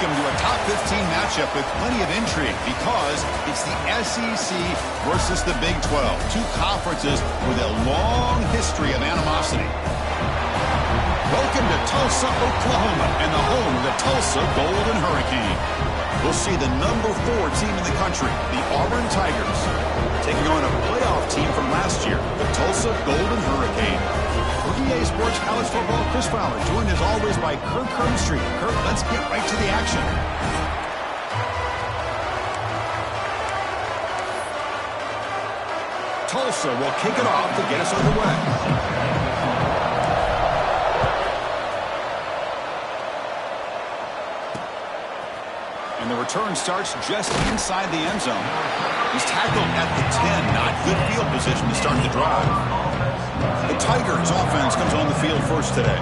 Welcome to a top 15 matchup with plenty of intrigue because it's the SEC versus the Big 12. Two conferences with a long history of animosity. Welcome to Tulsa, Oklahoma, and the home of the Tulsa Golden Hurricane. We'll see the number 4 team in the country, the Auburn Tigers, taking on a playoff team from last year, the Tulsa Golden Hurricane. For EA Sports College Football, Chris Fowler, joined as always by Kirk Hermstreet. Kirk, let's get right to the action. Tulsa will kick it off to get us underway. And the return starts just inside the end zone. He's tackled at the 10. Not good field position to start the drive. The Tigers offense comes on the field first today.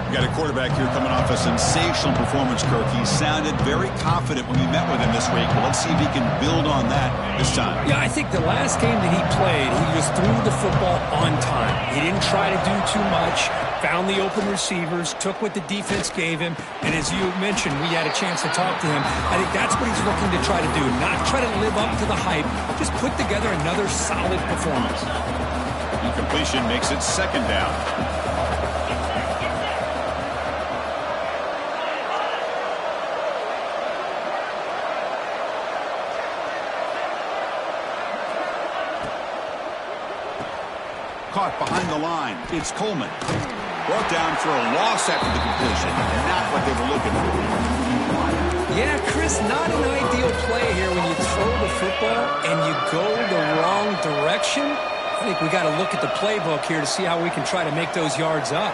We got a quarterback here coming off a sensational performance, Kirk. He sounded very confident when we met with him this week. But let's see if he can build on that this time. Yeah, I think the last game that he played, he just threw the football on time. He didn't try to do too much, found the open receivers, took what the defense gave him, and as you mentioned, we had a chance to talk to him. I think that's what he's looking to try to do, not try to live up to the hype, just put together another solid performance. Incompletion makes it second down. Caught behind the line. It's Coleman. Brought down for a loss after the completion. Not what they were looking for. Yeah, Chris, not an ideal play here when you throw the football and you go the wrong direction. I think we got to look at the playbook here to see how we can try to make those yards up.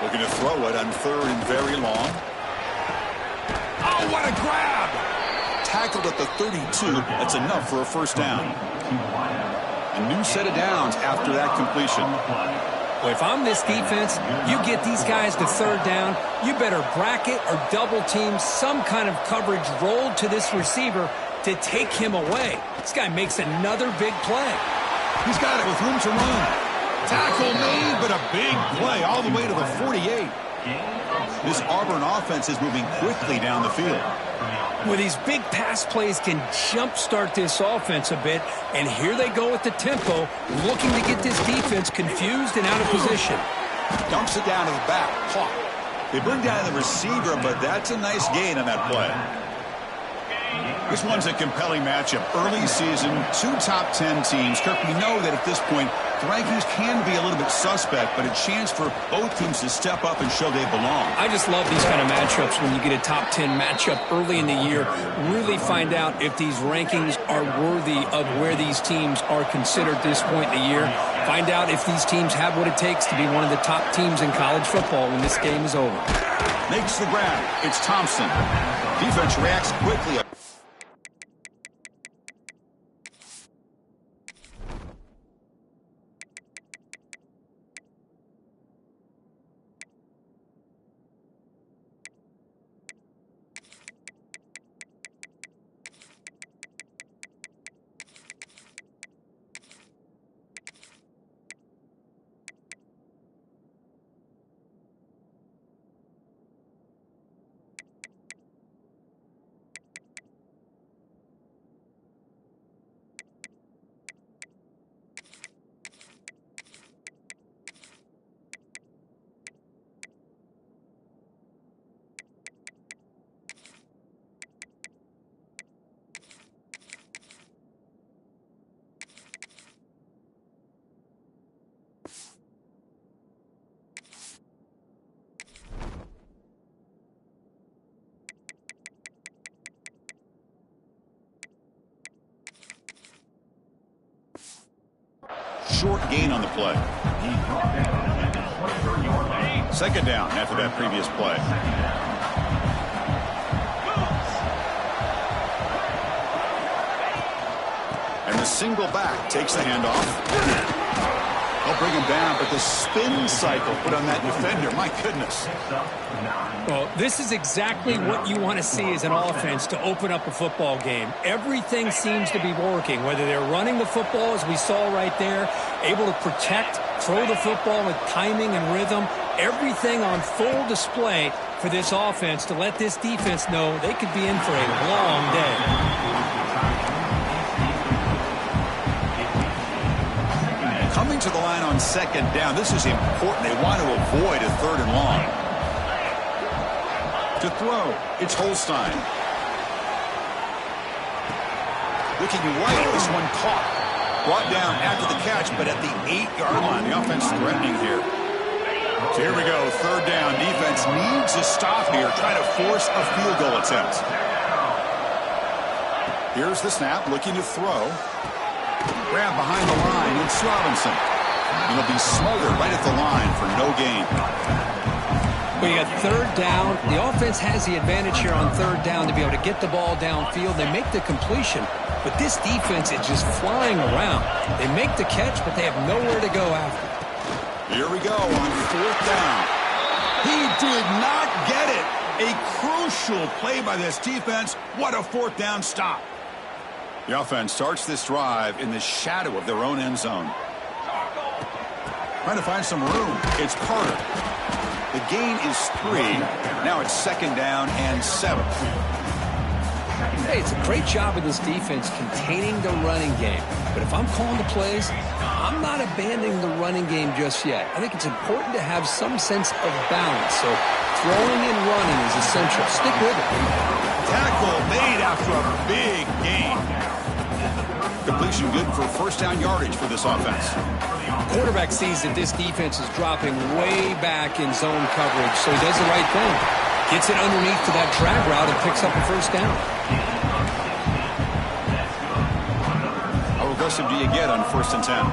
Looking to throw it on 3rd and very long. Oh, what a grab! Tackled at the 32. That's enough for a first down. A new set of downs after that completion. Well, if I'm this defense, you get these guys to 3rd down, you better bracket or double team some kind of coverage rolled to this receiver to take him away. This guy makes another big play. He's got it with room to run. Tackle made, but a big play all the way to the 48. This Auburn offense is moving quickly down the field. Well, these big pass plays can jumpstart this offense a bit, and here they go with the tempo, looking to get this defense confused and out of position. Dumps it down to the back. Caught. They bring down the receiver, but that's a nice gain on that play. This one's a compelling matchup. Early season, 2 top 10 teams. Kirk, we know that at this point, the rankings can be a little bit suspect, but a chance for both teams to step up and show they belong. I just love these kind of matchups when you get a top 10 matchup early in the year. Really find out if these rankings are worthy of where these teams are considered at this point in the year. Find out if these teams have what it takes to be one of the top teams in college football when this game is over. Makes the grab. It's Thompson. Defense reacts quickly. Short gain on the play. Second down after that previous play. And the single back takes the handoff. They'll bring him down, but the spin cycle put on that defender, my goodness. Well, this is exactly what you want to see as an offense to open up a football game. Everything seems to be working, whether they're running the football, as we saw right there, able to protect, throw the football with timing and rhythm. Everything on full display for this offense to let this defense know they could be in for a long day. Coming to the line on second down. This is important. They want to avoid a third and long. To throw, it's Holstein. Looking right, this one caught. Brought down after the catch, but at the 8-yard line. The offense threatening here. So here we go, third down. Defense needs a stop here. Try to force a field goal attempt. Here's the snap, looking to throw. Grab behind the line, it's Robinson. He'll be smothered right at the line for no gain. Well, you got third down. The offense has the advantage here on third down to be able to get the ball downfield. They make the completion, but this defense is just flying around. They make the catch, but they have nowhere to go after. Here we go on fourth down. He did not get it. A crucial play by this defense. What a fourth down stop. The offense starts this drive in the shadow of their own end zone. Trying to find some room. It's Carter. The gain is 3. Now it's second down and 7. Hey, it's a great job of this defense containing the running game. But if I'm calling the plays, I'm not abandoning the running game just yet. I think it's important to have some sense of balance. So throwing and running is essential. Stick with it. Tackle made after a big gain. Completion good for first down yardage for this offense. Quarterback sees that this defense is dropping way back in zone coverage, so he does the right thing. Gets it underneath to that drag route and picks up a first down. How aggressive do you get on 1st and 10?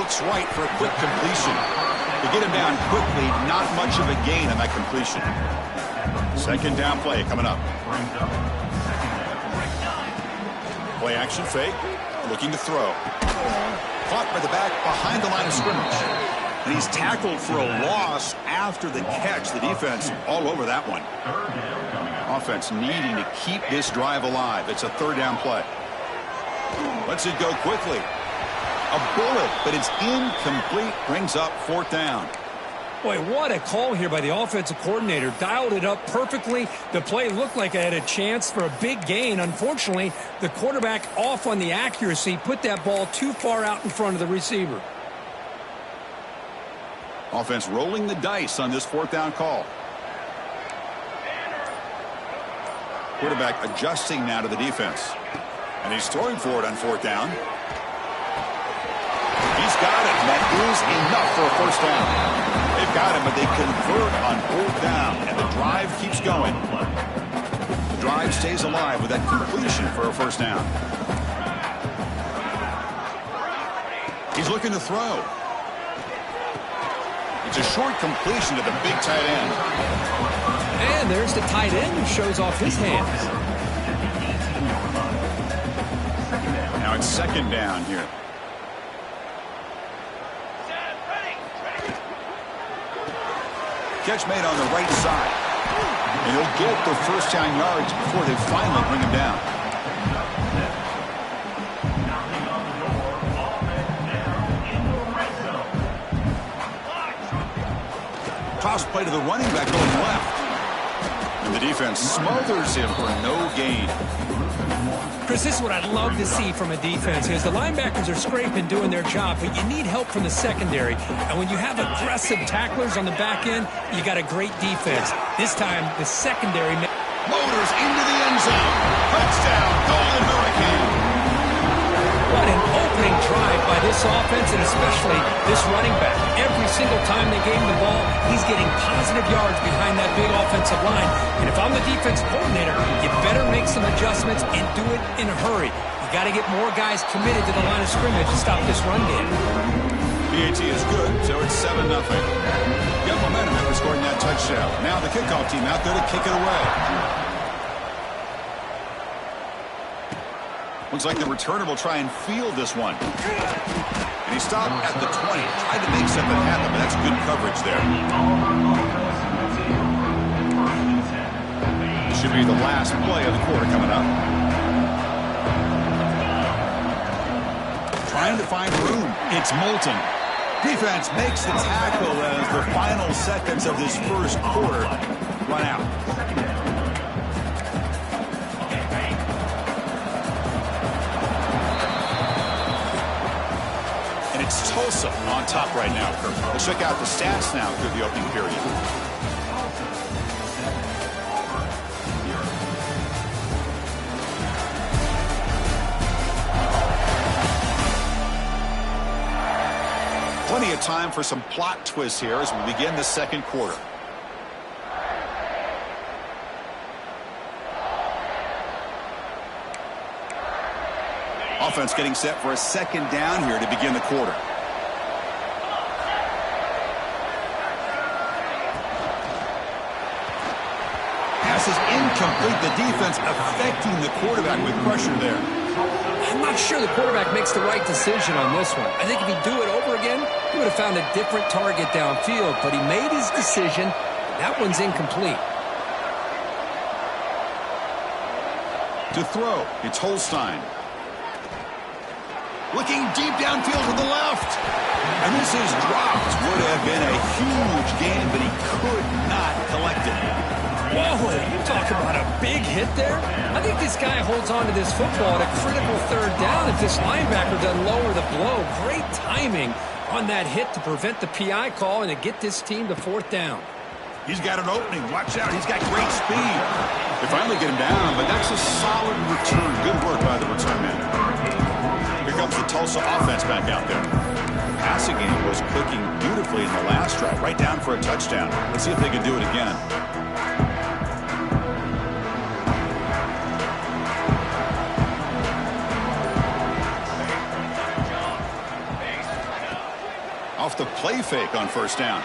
Looks right for a quick completion. To get him down quickly, not much of a gain on that completion. Second down play coming up. Play action fake. Looking to throw. Caught by the back behind the line of scrimmage. And he's tackled for a loss after the catch. The defense all over that one. Offense needing to keep this drive alive. It's a third down play. Lets it go quickly. A bullet, but it's incomplete. Brings up fourth down. Boy, what a call here by the offensive coordinator. Dialed it up perfectly. The play looked like it had a chance for a big gain. Unfortunately, the quarterback off on the accuracy, put that ball too far out in front of the receiver. Offense rolling the dice on this fourth down call. Quarterback adjusting now to the defense. And he's throwing for it on fourth down. He's got it. That is enough for a first down. They've got him, but they convert on fourth down, and the drive keeps going. The drive stays alive with that completion for a first down. He's looking to throw. It's a short completion to the big tight end. And there's the tight end who shows off his hands. Now it's second down here. Catch made on the right side. And he'll get the first down yards before they finally bring him down. Toss play to the running back going left. And the defense smothers him for no gain. Chris, this is what I'd love to see from a defense is the linebackers are scraping, doing their job, but you need help from the secondary. And when you have aggressive tacklers on the back end, you got a great defense. This time, the secondary motors into the end zone. Touchdown, Golden Hurricane. What an opening drive by this offense, and especially this running back. Every single time they gave him the ball, he's getting positive yards behind that big offensive line. And if I'm the defensive coordinator, you better make some adjustments and do it in a hurry. You got to get more guys committed to the line of scrimmage to stop this run game. PAT is good, so it's 7-0. Got momentum after scoring that touchdown. Now the kickoff team out there to kick it away. Looks like the returner will try and field this one. And he stopped at the 20. Tried to make something happen, but that's good coverage there. This should be the last play of the quarter coming up. trying to find room. It's Moulton. Defense makes the tackle as the final seconds of this first quarter run out. And it's Tulsa on top right now, Kirk. Let's check out the stats now through the opening period. Plenty of time for some plot twists here as we begin the second quarter. Offense getting set for a second down here to begin the quarter. Pass is incomplete. The defense affecting the quarterback with pressure there. I'm not sure the quarterback makes the right decision on this one. I think if he'd do it over again, he would have found a different target downfield, but he made his decision. That one's incomplete. To throw, it's Holstein. Looking deep downfield to the left. And this is dropped. Would have been a huge gain, but he could not collect it. Whoa, you talk about a big hit there. I think this guy holds on to this football at a critical third down if this linebacker doesn't lower the blow. Great timing on that hit to prevent the PI call and to get this team to fourth down. He's got an opening. Watch out. He's got great speed. They finally get him down, but that's a solid return. Good work by the return man. Here comes the Tulsa offense back out there. The passing game was clicking beautifully in the last drive, right down for a touchdown. Let's see if they can do it again. Off the play fake on first down.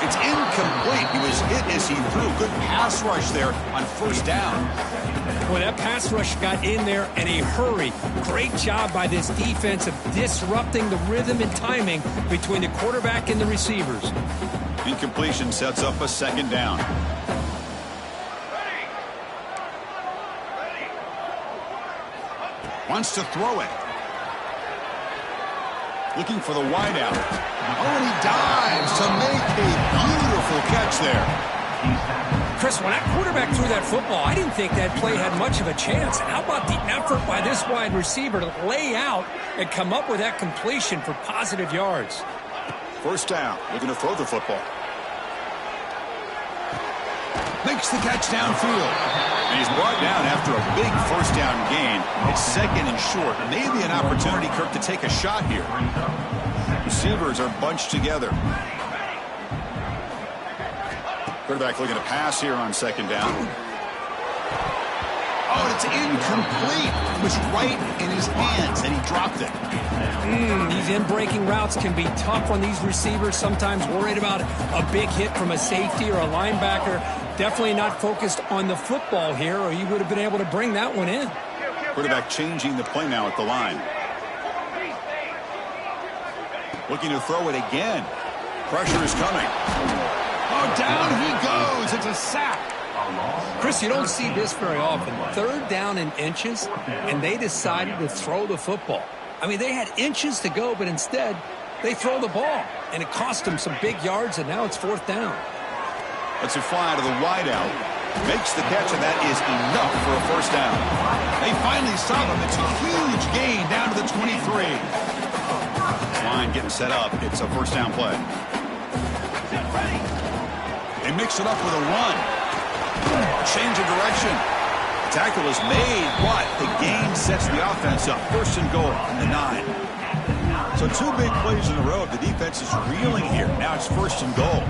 It's incomplete. He was hit as he threw. Good pass rush there on first down. Boy, that pass rush got in there in a hurry. Great job by this defense of disrupting the rhythm and timing between the quarterback and the receivers. Incompletion sets up a second down. Wants to throw it. Looking for the wideout. Oh, and he dives to make a beautiful catch there. Chris, when that quarterback threw that football, I didn't think that play had much of a chance. How about the effort by this wide receiver to lay out and come up with that completion for positive yards? First down. Looking to throw the football. Makes the catch downfield. And he's brought down after a big first down gain. It's second and short. Maybe an opportunity, Kirk, to take a shot here. Receivers are bunched together. Quarterback looking to pass here on second down. Oh, and it's incomplete. It was right in his hands, and he dropped it. These in-breaking routes can be tough on these receivers, sometimes worried about a big hit from a safety or a linebacker. Definitely not focused on the football here, or he would have been able to bring that one in. Quarterback changing the play now at the line. Looking to throw it again. Pressure is coming. Oh, down he goes. It's a sack. Chris, you don't see this very often. Third down in inches, and they decided to throw the football. I mean, they had inches to go, but instead, they throw the ball. And it cost them some big yards, and now it's fourth down. Lets it fly to the wideout. Makes the catch, and that is enough for a first down. They finally stop him. It's a huge gain down to the 23. Line getting set up. It's a first down play. They mix it up with a run. Change of direction. Tackle is made, but the gain sets the offense up. First and goal from the 9. So two big plays in a row. The defense is reeling here. Now it's first and goal.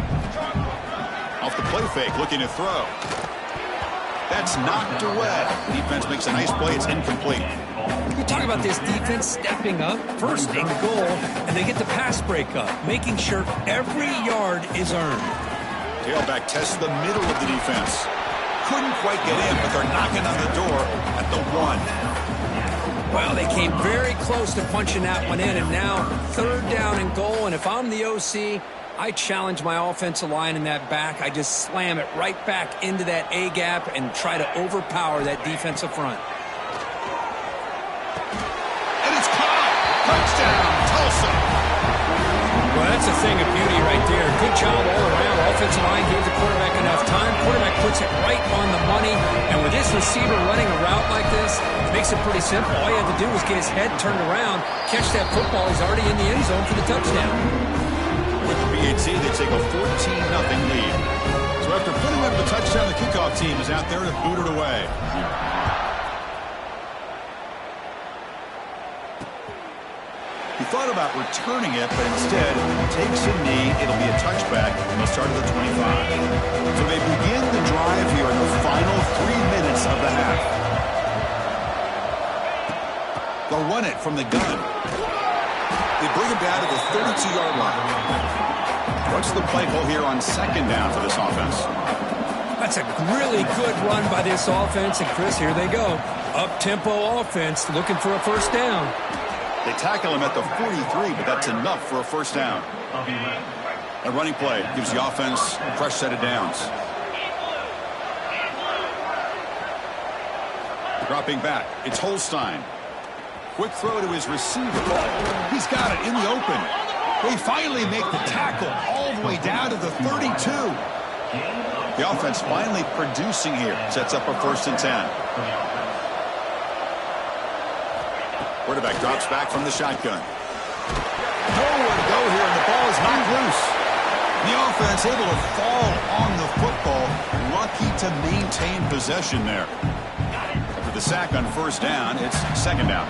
Off the play fake, looking to throw. That's knocked away. The defense makes a nice play. It's incomplete. You talk about this defense stepping up, first and goal, and they get the pass breakup, making sure every yard is earned. Tailback tests the middle of the defense. Couldn't quite get in, but they're knocking on the door at the 1. Well, they came very close to punching that one in, and now third down and goal. And if I'm the OC, I challenge my offensive line in that back. I just slam it right back into that A-gap and try to overpower that defensive front. And it's caught. Touchdown, Tulsa. Well, that's a thing of beauty right there. Good job all around. Offensive line gave the quarterback enough time. Quarterback puts it right on the money. And with this receiver running a route like this, it makes it pretty simple. All you have to do is get his head turned around, catch that football. He's already in the end zone for the touchdown. With the BAT, they take a 14-0 lead. So after putting up the touchdown, the kickoff team is out there to boot it away. He thought about returning it, but instead takes a knee. It'll be a touchback, and they'll start at the 25. So they begin the drive here in the final 3 minutes of the half. They'll run it from the gun. They bring it down to the 32-yard line. What's the play call here on second down for this offense? That's a really good run by this offense. And, Chris, here they go. Up-tempo offense looking for a first down. They tackle him at the 43, but that's enough for a first down. A running play gives the offense a fresh set of downs. Dropping back, it's Holstein. Quick throw to his receiver. He's got it in the open. They finally make the tackle all the way down to the 32. The offense finally producing here. Sets up a 1st and 10. Quarterback drops back from the shotgun. Nowhere to go here, and the ball is knocked loose. The offense able to fall on the football. Lucky to maintain possession there. After the sack on first down, it's second down.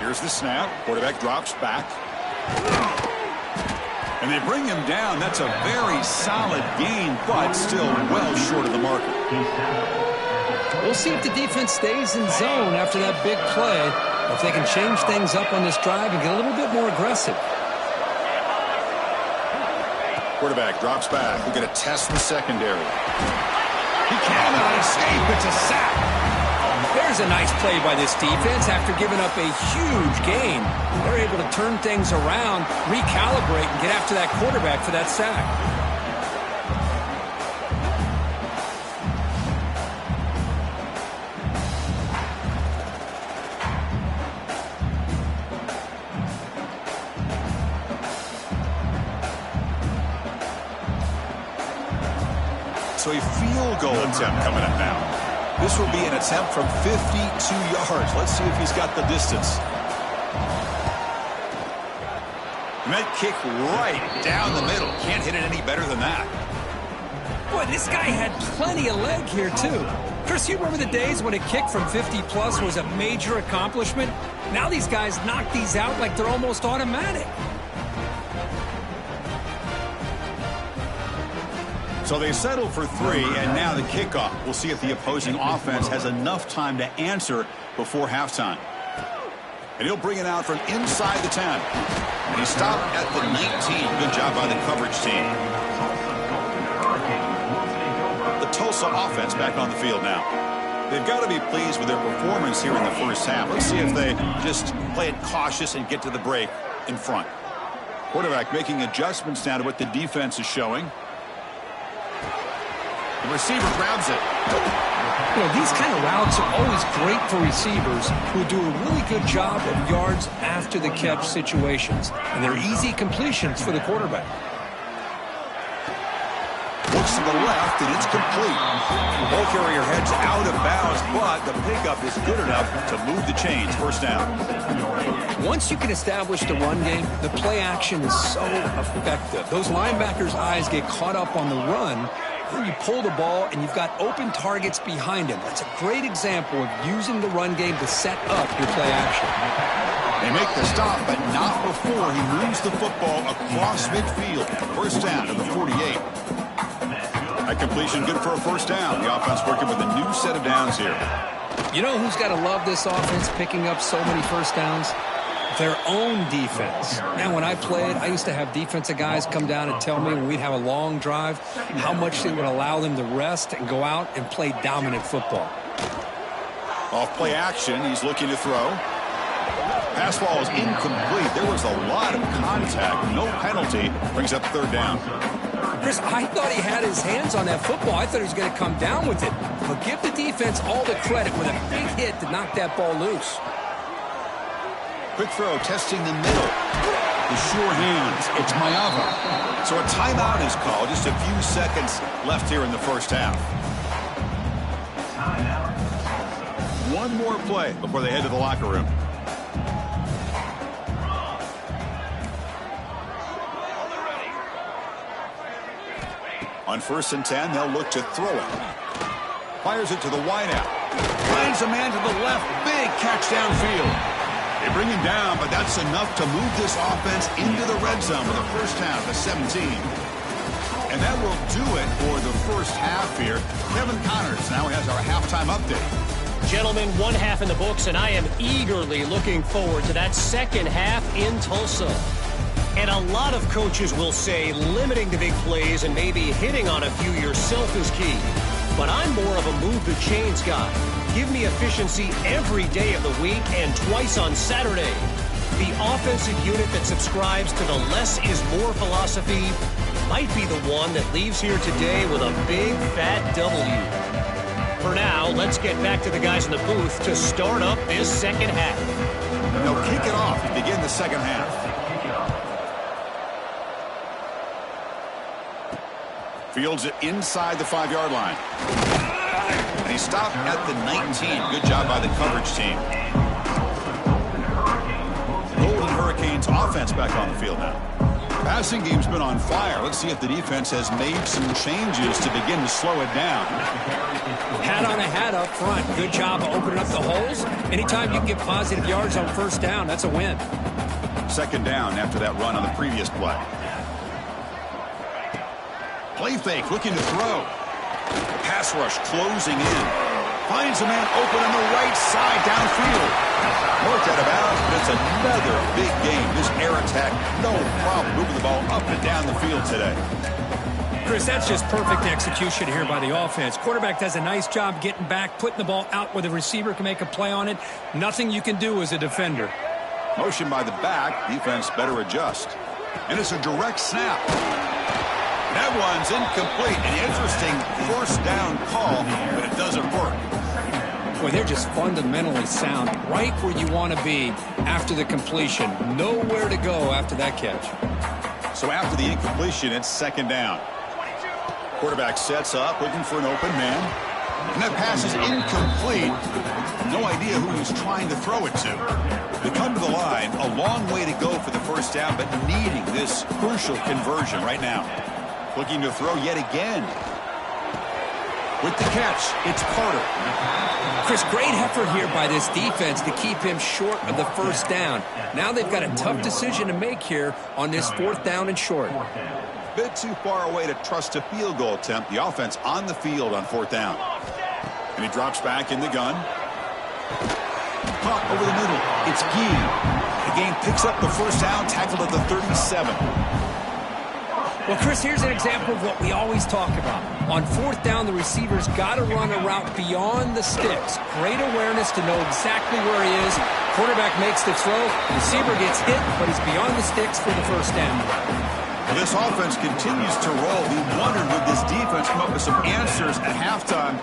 Here's the snap. Quarterback drops back. And they bring him down. That's a very solid gain, but still well short of the marker. We'll see if the defense stays in zone after that big play, or if they can change things up on this drive and get a little bit more aggressive. Quarterback drops back. We're going to test the secondary. He cannot escape. It's a sack. There's a nice play by this defense. After giving up a huge gain, they're able to turn things around, recalibrate, and get after that quarterback for that sack. So a field goal attempt coming up now. This will be an attempt from 52 yards. Let's see if he's got the distance. And that kick right down the middle. Can't hit it any better than that. Boy, this guy had plenty of leg here, too. Chris, you remember the days when a kick from 50-plus was a major accomplishment? Now these guys knock these out like they're almost automatic. So they settled for 3, and now the kickoff. We'll see if the opposing offense has enough time to answer before halftime. And he'll bring it out from inside the 10. And he stopped at the 19. Good job by the coverage team. The Tulsa offense back on the field now. They've got to be pleased with their performance here in the first half. Let's see if they just play it cautious and get to the break in front. Quarterback making adjustments now to what the defense is showing. The receiver grabs it. You know, these kind of routes are always great for receivers who do a really good job of yards after the catch situations. And they're easy completions for the quarterback. Looks to the left, and it's complete. The ball carrier heads out of bounds, but the pickup is good enough to move the chains. First down. Once you can establish the run game, the play action is so effective. Those linebackers' eyes get caught up on the run. Then you pull the ball, and you've got open targets behind him. That's a great example of using the run game to set up your play action. They make the stop, but not before he moves the football across midfield. First down to the 48. That completion good for a first down. The offense working with a new set of downs here. You know who's got to love this offense picking up so many first downs? Their own defense. Now, when I played, I used to have defensive guys come down and tell me when we'd have a long drive how much they would allow them to rest and go out and play dominant football. Off play action, he's looking to throw. Pass ball is incomplete. There was a lot of contact. No penalty. Brings up third down. Chris, I thought he had his hands on that football. I thought he was going to come down with it. but give the defense all the credit with a big hit to knock that ball loose. Quick throw, testing the middle. The sure hands, it's Mayava. So a timeout is called. Just a few seconds left here in the first half. One more play before they head to the locker room. On 1st and 10, they'll look to throw it. Fires it to the wideout. Finds a man to the left. Big catch downfield. They bring him down, but that's enough to move this offense into the red zone for the first half of 17. And that will do it for the first half here. Kevin Connors now has our halftime update. Gentlemen, one half in the books, and I am eagerly looking forward to that second half in Tulsa. And a lot of coaches will say limiting the big plays and maybe hitting on a few yourself is key. But I'm more of a move the chains guy. Give me efficiency every day of the week and twice on Saturday. The offensive unit that subscribes to the less is more philosophy might be the one that leaves here today with a big fat W. For now, let's get back to the guys in the booth to start up this second half. And they'll kick it off to begin the second half. Fields it inside the 5-yard line. And he stopped at the 19. Good job by the coverage team. Golden Hurricanes offense back on the field now. Passing game's been on fire. Let's see if the defense has made some changes to begin to slow it down. Hat on a hat up front. Good job of opening up the holes. Anytime you can get positive yards on 1st down, that's a win. 2nd down after that run on the previous play. Play fake, looking to throw. Pass rush closing in. Finds a man open on the right side downfield. Worked out of bounds, but it's another big game. This air attack, no problem moving the ball up and down the field today. Chris, that's just perfect execution here by the offense. Quarterback does a nice job getting back, putting the ball out where the receiver can make a play on it. Nothing you can do as a defender. Motion by the back. Defense better adjust. And it's a direct snap. That one's incomplete. An interesting 1st down call, but it doesn't work. Boy, they're just fundamentally sound, right where you want to be after the completion. Nowhere to go after that catch. So after the incompletion, it's 2nd down. Quarterback sets up, looking for an open man. And that pass is incomplete. No idea who he's trying to throw it to. They come to the line, a long way to go for the 1st down, but needing this crucial conversion right now. Looking to throw yet again. With the catch, it's Carter. Chris, great effort here by this defense to keep him short of the 1st down. Now they've got a tough decision to make here on this 4th down and short. Bit too far away to trust a field goal attempt. The offense on the field on 4th down. And he drops back in the gun. Pop over the middle. It's Gee. The game picks up the 1st down, tackled at the 37. Well, Chris, here's an example of what we always talk about. On 4th down, the receiver's got to run a route beyond the sticks. Great awareness to know exactly where he is. Quarterback makes the throw. Receiver gets hit, but he's beyond the sticks for the 1st down. This offense continues to roll. We wondered, would this defense come up with some answers at halftime?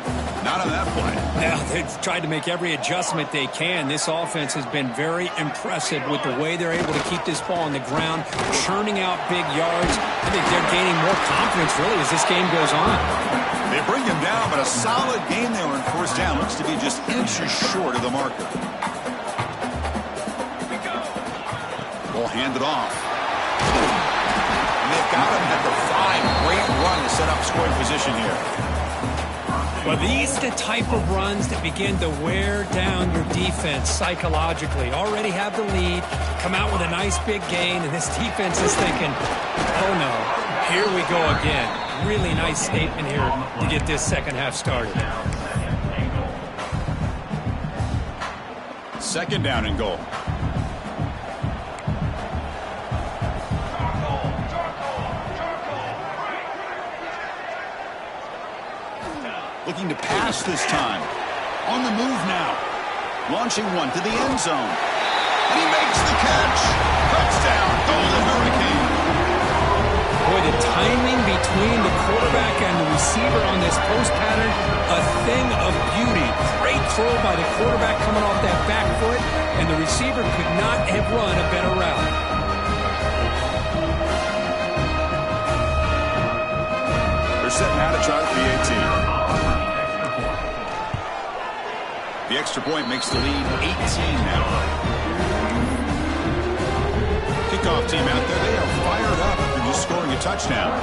Not on that play. Now, they've tried to make every adjustment they can. This offense has been very impressive with the way they're able to keep this ball on the ground, churning out big yards. I think they're gaining more confidence, really, as this game goes on. They bring him down, but a solid game there in 1st down. Looks to be just inches short of the marker. Ball handed off. They've got him at the 5. Great run to set up scoring position here. Well, these are the type of runs that begin to wear down your defense psychologically. Already have the lead, come out with a nice big gain, and this defense is thinking, oh no, here we go again. Really nice statement here to get this second half started. 2nd down and goal. Looking to pass this time. On the move now. Launching one to the end zone. And he makes the catch. Touchdown, Golden Hurricane. Boy, the timing between the quarterback and the receiver on this post pattern, a thing of beauty. Great throw by the quarterback coming off that back foot, and the receiver could not have run a better route. They're setting out to try the 18. The extra point makes the lead 18 now. Kickoff team out there, they are fired up after just scoring a touchdown.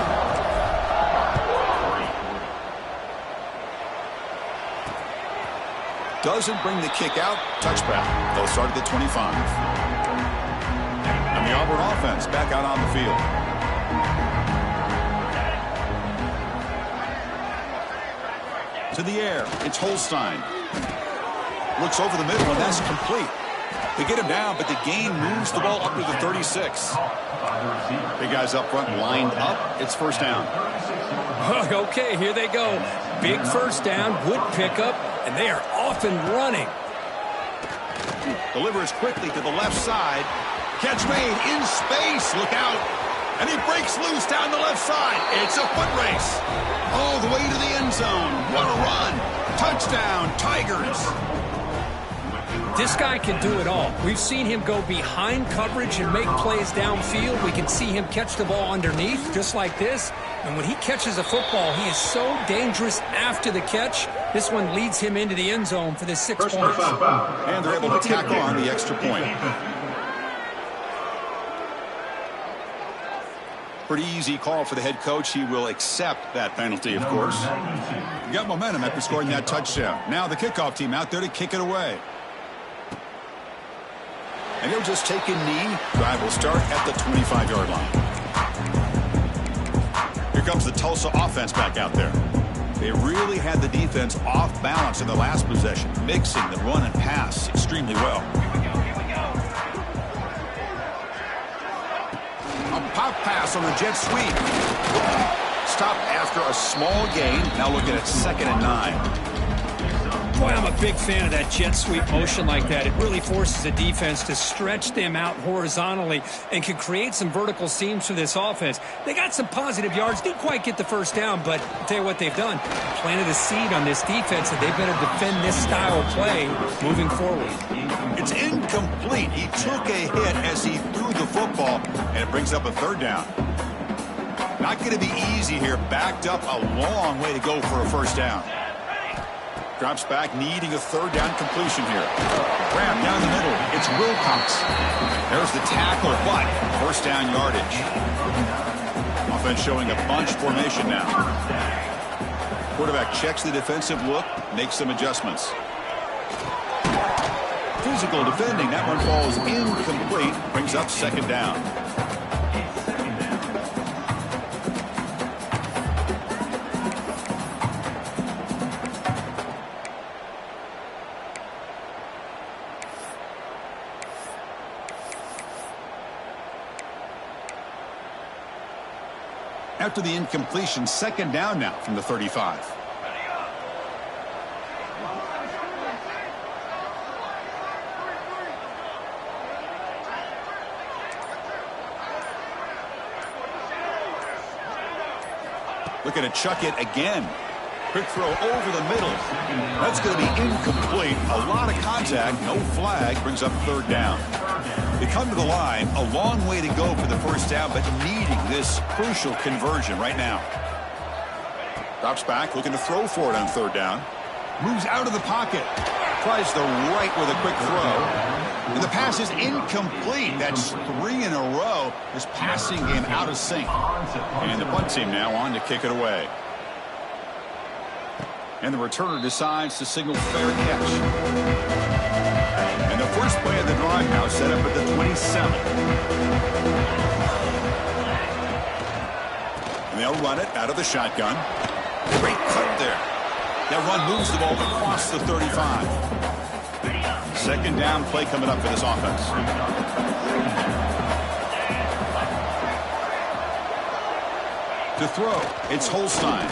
Doesn't bring the kick out. Touchback. They'll start at the 25. And the Auburn offense back out on the field. To the air. It's Holstein. Looks over the middle, and that's complete. They get him down, but the gain moves the ball up to the 36. Big guys up front lined up. It's first down. Okay, here they go. Big first down, good pickup, and they are off and running. Delivers quickly to the left side. Catch made in space. Look out. And he breaks loose down the left side. It's a foot race. All the way to the end zone. What a run. Touchdown, Tigers. This guy can do it all. We've seen him go behind coverage and make plays downfield. We can see him catch the ball underneath, just like this. And when he catches a football, he is so dangerous after the catch. This one leads him into the end zone for the 6 points. And they're able to tack on the extra point. Pretty easy call for the head coach. He will accept that penalty, of course. You got momentum after scoring that touchdown. Now the kickoff team out there to kick it away. And he'll just take a knee. Drive will start at the 25-yard line. Here comes the Tulsa offense back out there. They really had the defense off balance in the last possession, mixing the run and pass extremely well. A pop pass on the jet sweep. Stop after a small gain. Now looking at 2nd and 9. Boy, I'm a big fan of that jet sweep motion like that. It really forces the defense to stretch them out horizontally and can create some vertical seams for this offense. They got some positive yards. Didn't quite get the first down, but I'll tell you what they've done. Planted a seed on this defense that they better defend this style of play moving forward. It's incomplete. He took a hit as he threw the football, and it brings up a 3rd down. Not going to be easy here. Backed up a long way to go for a first down. Drops back, needing a 3rd down completion here. Grab down the middle. It's Wilcox. There's the tackle, but first down yardage. Offense showing a bunch formation now. Quarterback checks the defensive look, makes some adjustments. Physical defending. That one falls incomplete. Brings up 2nd down. After the incompletion, 2nd down now from the 35. Looking to chuck it again. Quick throw over the middle. That's going to be incomplete. A lot of contact, no flag, brings up 3rd down. They come to the line, a long way to go for the first down, but needing this crucial conversion right now. Drops back, looking to throw for it on 3rd down. Moves out of the pocket. Tries the right with a quick throw. And the pass is incomplete. That's 3 in a row. This passing game out of sync. And the punt team now on to kick it away. And the returner decides to signal fair catch. And the first play of the drive now set up at the 27. And they'll run it out of the shotgun. Great cut there. That run moves the ball across the 35. 2nd down play coming up for this offense. To throw, it's Holstein.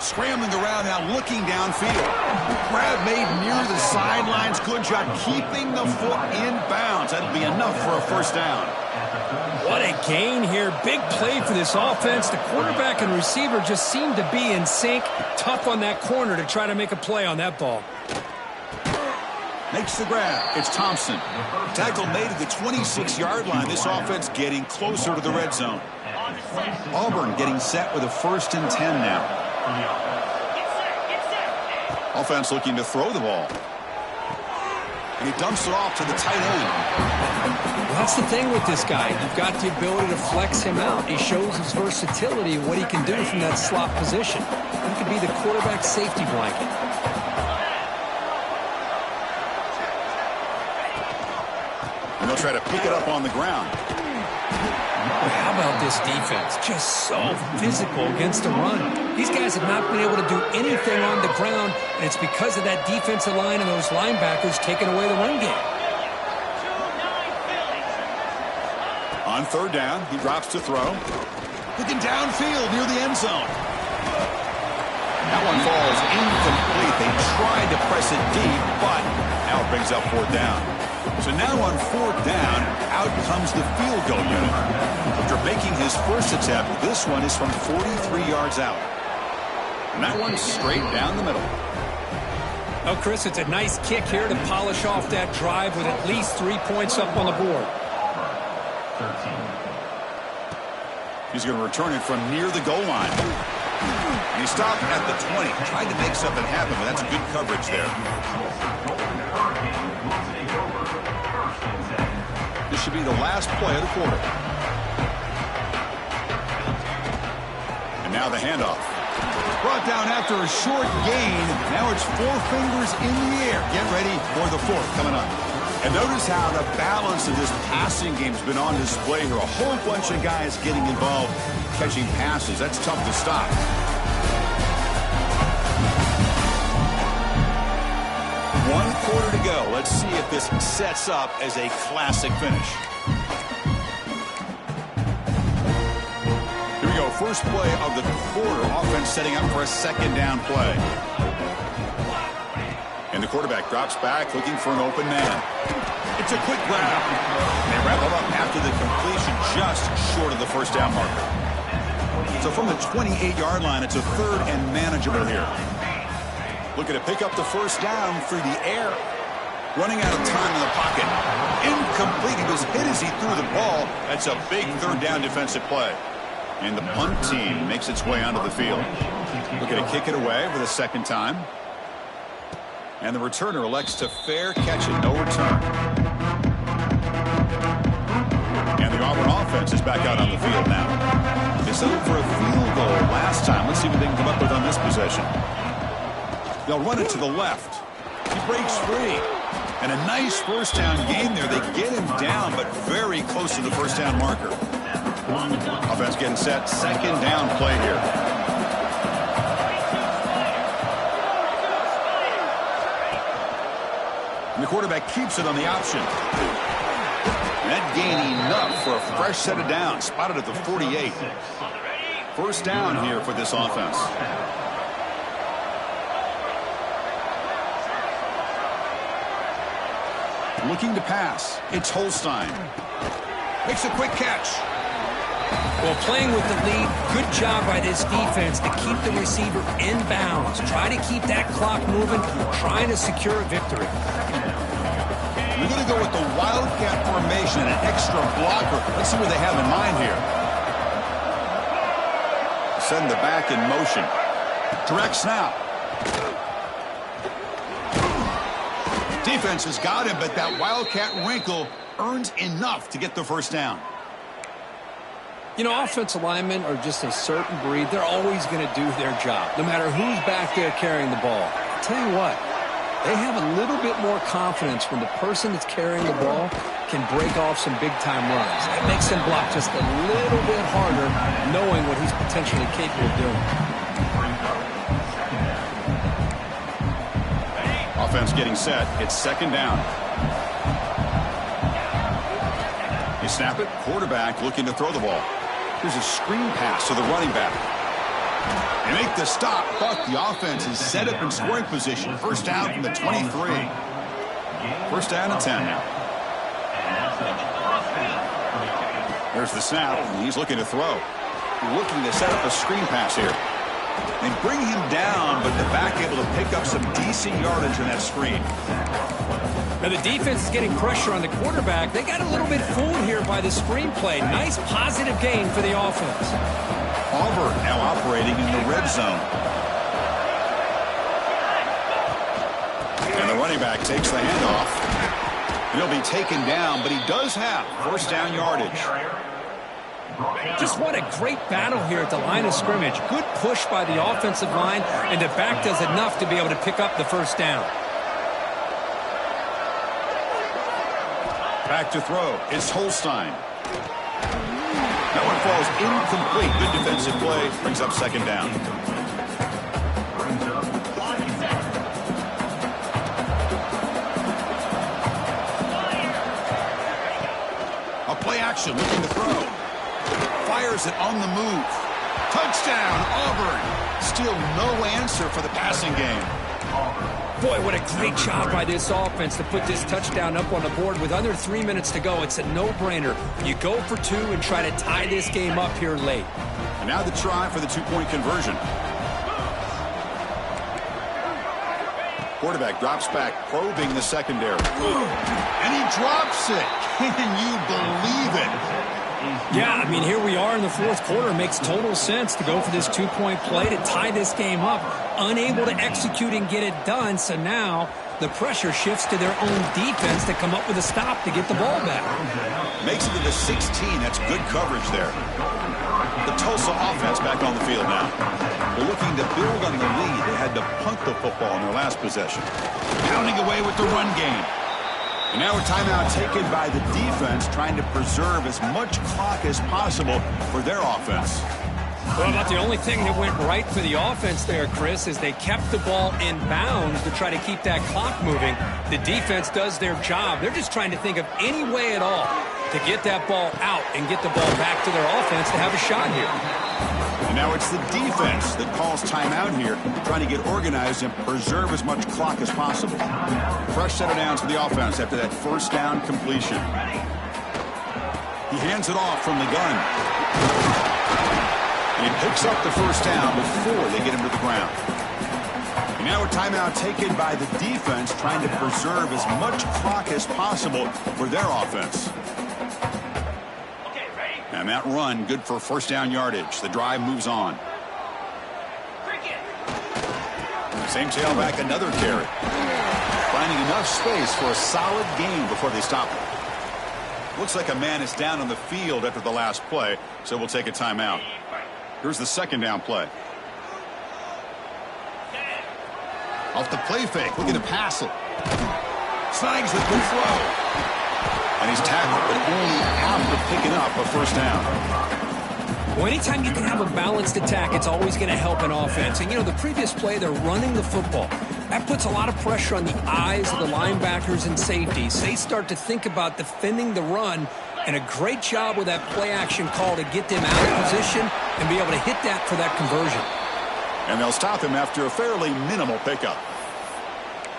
Scrambling around now, looking downfield. Grab made near the sidelines. Good job keeping the foot in bounds. That'll be enough for a first down. What a gain here. Big play for this offense. The quarterback and receiver just seem to be in sync. Tough on that corner to try to make a play on that ball. Makes the grab. It's Thompson. Tackle made at the 26-yard line. This offense getting closer to the red zone. Auburn getting set with a 1st and 10 now. Offense looking to throw the ball. And he dumps it off to the tight end. Well, that's the thing with this guy. You've got the ability to flex him out. He shows his versatility and what he can do from that slot position. He could be the quarterback safety blanket. And they'll try to pick it up on the ground. How about this defense? Just so physical against the run. These guys have not been able to do anything on the ground, and it's because of that defensive line and those linebackers taking away the run game. On 3rd down, he drops to throw. Looking downfield near the end zone. That one falls incomplete. They tried to press it deep, but now it brings up 4th down. So now on 4th down, out comes the field goal unit. After making his first attempt, this one is from 43 yards out. And that one's straight down the middle. Oh, Chris, it's a nice kick here to polish off that drive with at least 3 points up on the board. He's going to return it from near the goal line. And he stopped at the 20. Tried to make something happen, but that's good coverage there. This should be the last play of the quarter. And now the handoff. Brought down after a short gain. Now it's 4 fingers in the air. Get ready for the 4th coming up. And notice how the balance of this passing game has been on display here. A whole bunch of guys getting involved catching passes. That's tough to stop. One quarter to go. Let's see if this sets up as a classic finish. Here we go. First play of the quarter. Offense setting up for a 2nd down play. And the quarterback drops back looking for an open man. It's a quick grab. They wrap it up after the completion just short of the 1st down marker. So from the 28-yard line, it's a 3rd and manageable here. Looking to pick up the 1st down through the air. Running out of time in the pocket. Incomplete. He was hit as he threw the ball. That's a big 3rd down defensive play. And the punt team makes its way onto the field. Looking to kick it away for the 2nd time. And the returner elects to fair catch it. No return. And the Auburn offense is back out on the field now. They settled for a field goal last time. Let's see what they can come up with on this possession. They'll run it to the left. He breaks free. And a nice 1st down gain there. They get him down, but very close to the 1st down marker. Offense getting set. 2nd down play here. And the quarterback keeps it on the option. That gain enough for a fresh set of downs. Spotted at the 48. 1st down here for this offense. Looking to pass. It's Holstein. Makes a quick catch. Well, playing with the lead, good job by this defense to keep the receiver in bounds. Try to keep that clock moving, trying to secure a victory. We're going to go with the Wildcat formation and an extra blocker. Let's see what they have in mind here. Send the back in motion. Direct snap. Defense has got him, but that Wildcat wrinkle earns enough to get the 1st down. You know, offensive linemen are just a certain breed. They're always going to do their job, no matter who's back there carrying the ball. I'll tell you what, they have a little bit more confidence when the person that's carrying the ball can break off some big-time runs. That makes him block just a little bit harder, knowing what he's potentially capable of doing. Offense getting set. It's 2nd down. They snap it. Quarterback looking to throw the ball. Here's a screen pass to the running back. They make the stop, but the offense is set up in scoring position. 1st down from the 23. 1st down and 10 now. There's the snap. He's looking to throw. Looking to set up a screen pass here. And bring him down, but the back able to pick up some decent yardage on that screen. Now the defense is getting pressure on the quarterback. They got a little bit fooled here by the screenplay. Nice positive gain for the offense. Auburn now operating in the red zone. And the running back takes the handoff. He'll be taken down, but he does have first down yardage. Just what a great battle here at the line of scrimmage. Good push by the offensive line, and the back does enough to be able to pick up the first down. Back to throw. It's Holstein. That one falls incomplete. Good defensive play. Brings up second down. A play action. Looking to throw. Fires it on the move. Touchdown, Auburn. Still no answer for the passing game. Boy, what a great job by this offense to put this touchdown up on the board with under 3 minutes to go. It's a no-brainer. You go for two and try to tie this game up here late. And now the try for the two-point conversion. Quarterback drops back, probing the secondary. And he drops it. Can you believe it? Yeah, I mean, here we are in the fourth quarter. It makes total sense to go for this two-point play to tie this game up. Unable to execute and get it done, so now the pressure shifts to their own defense to come up with a stop to get the ball back. Makes it to the 16. That's good coverage there. The Tulsa offense back on the field now. They're looking to build on the lead. They had to punt the football in their last possession. Pounding away with the run game. And now a timeout taken by the defense, trying to preserve as much clock as possible for their offense. Well, about the only thing that went right for the offense there, Chris, is they kept the ball in bounds to try to keep that clock moving. The defense does their job. They're just trying to think of any way at all to get that ball out and get the ball back to their offense to have a shot here. And now it's the defense that calls timeout here, trying to get organized and preserve as much clock as possible. Fresh set of downs for the offense after that first down completion. He hands it off from the gun. And he picks up the first down before they get him to the ground. And now a timeout taken by the defense, trying to preserve as much clock as possible for their offense. And that run, good for first down yardage. The drive moves on. Same tailback, another carry. Finding enough space for a solid gain before they stop it. Looks like a man is down on the field after the last play, so we'll take a timeout. Here's the second down play. Off the play fake, looking to pass it. Snags the good throw. And he's tackled, but only after picking up a first down. Well, anytime you can have a balanced attack, it's always going to help an offense. And, you know, the previous play, they're running the football. That puts a lot of pressure on the eyes of the linebackers and safeties. They start to think about defending the run, and a great job with that play-action call to get them out of position and be able to hit that for that conversion. And they'll stop him after a fairly minimal pickup.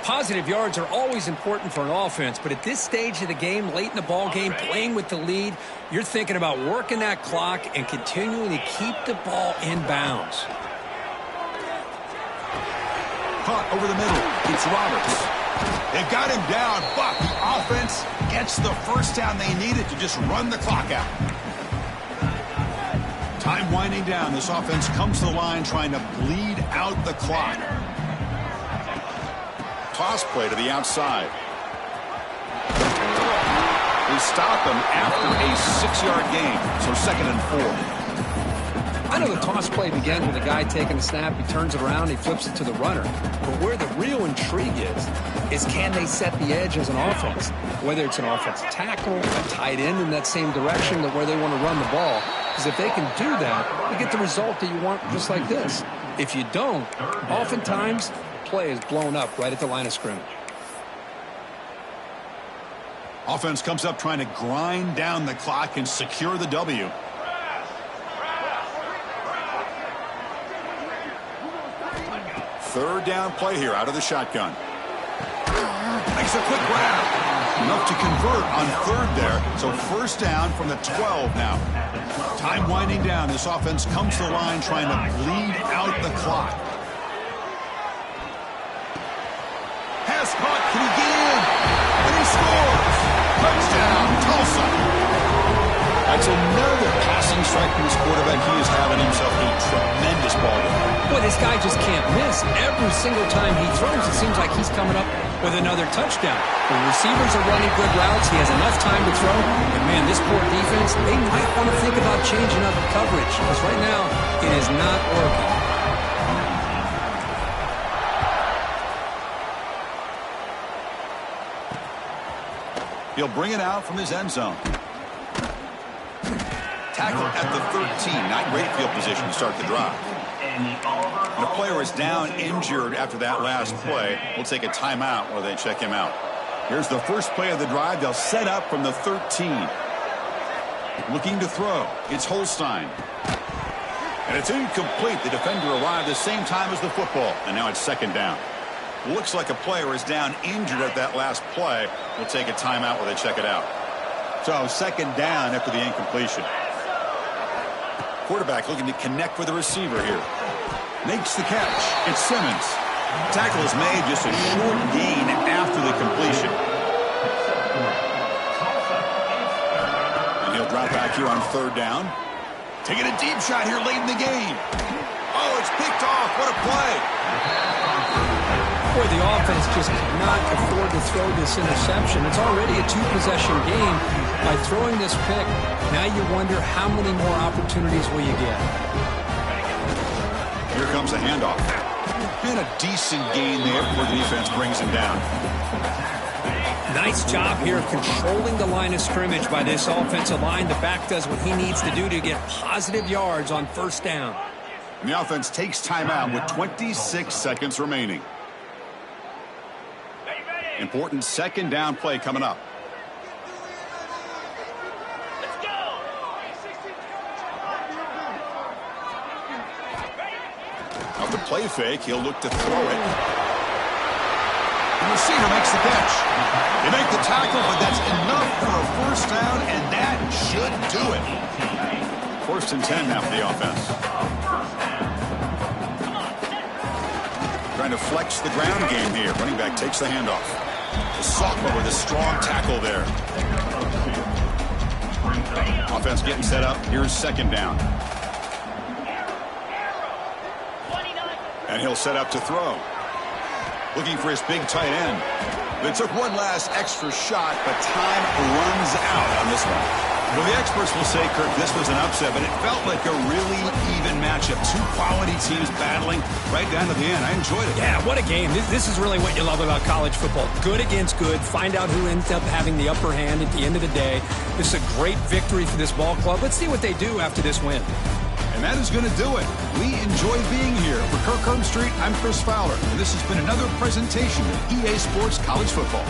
Positive yards are always important for an offense, but at this stage of the game, late in the ball game, playing with the lead, you're thinking about working that clock and continuing to keep the ball in bounds. Caught over the middle. It's Roberts. They've got him down, but the offense gets the first down they needed to just run the clock out. Time winding down. This offense comes to the line trying to bleed out the clock. Toss play to the outside. They stop him after a 6-yard gain, so 2nd and 4. I know the toss play begins with a guy taking the snap, he turns it around, he flips it to the runner. But where the real intrigue is can they set the edge as an offense? Whether it's an offensive tackle, a tight end in that same direction that where they want to run the ball. Because if they can do that, you get the result that you want just like this. If you don't, oftentimes play is blown up right at the line of scrimmage. Offense comes up trying to grind down the clock and secure the W. Third down play here out of the shotgun. Makes a quick grab. Enough to convert on third there. So first down from the 12 now. Time winding down. This offense comes to the line trying to bleed out the clock. Pass caught. Can he get in? And he scores. Touchdown, Tulsa. That's another passing strike from this quarterback. He is having himself a tremendous ball game. Boy, this guy just can't miss. Every single time he throws, it seems like he's coming up with another touchdown. The receivers are running good routes. He has enough time to throw. And, man, this poor defense, they might want to think about changing up coverage because right now it is not working. He'll bring it out from his end zone. Tackle at the 13. Not great field position to start the drive. And a player is down injured after that last play. We'll take a timeout while they check him out. Here's the first play of the drive. They'll set up from the 13. Looking to throw. It's Holstein. And it's incomplete. The defender arrived the same time as the football. And now it's second down. Looks like a player is down injured at that last play. We'll take a timeout while they check it out. So second down after the incompletion. Quarterback looking to connect with the receiver here. Makes the catch. It's Simmons. Tackle is made, just a short gain after the completion. And he'll drop back here on third down. Taking a deep shot here late in the game. Oh, it's picked off. What a play. Boy, the offense just cannot afford to throw this interception. It's already a two-possession game. By throwing this pick, now you wonder how many more opportunities will you get. Here comes a handoff. And a decent gain there before the defense brings him down. Nice job here of controlling the line of scrimmage by this offensive line. The back does what he needs to do to get positive yards on first down. And the offense takes timeout with 26 seconds remaining. Important second down play coming up. Off the play fake, he'll look to throw it. The receiver makes the catch. They make the tackle, but that's enough for a first down, and that should do it. First and 10 now for the offense. Trying to flex the ground game here. Running back takes the handoff. The sophomore with a strong tackle there. Offense getting set up. Here's second down. And he'll set up to throw. Looking for his big tight end. They took one last extra shot, but time runs out on this one. Well, the experts will say, Kirk, this was an upset, but it felt like a really even matchup. Two quality teams battling right down to the end. I enjoyed it. Yeah, what a game. This is really what you love about college football. Good against good. Find out who ends up having the upper hand at the end of the day. This is a great victory for this ball club. Let's see what they do after this win. And that is going to do it. We enjoy being here. For Kirk Street, I'm Chris Fowler, and this has been another presentation of EA Sports College Football.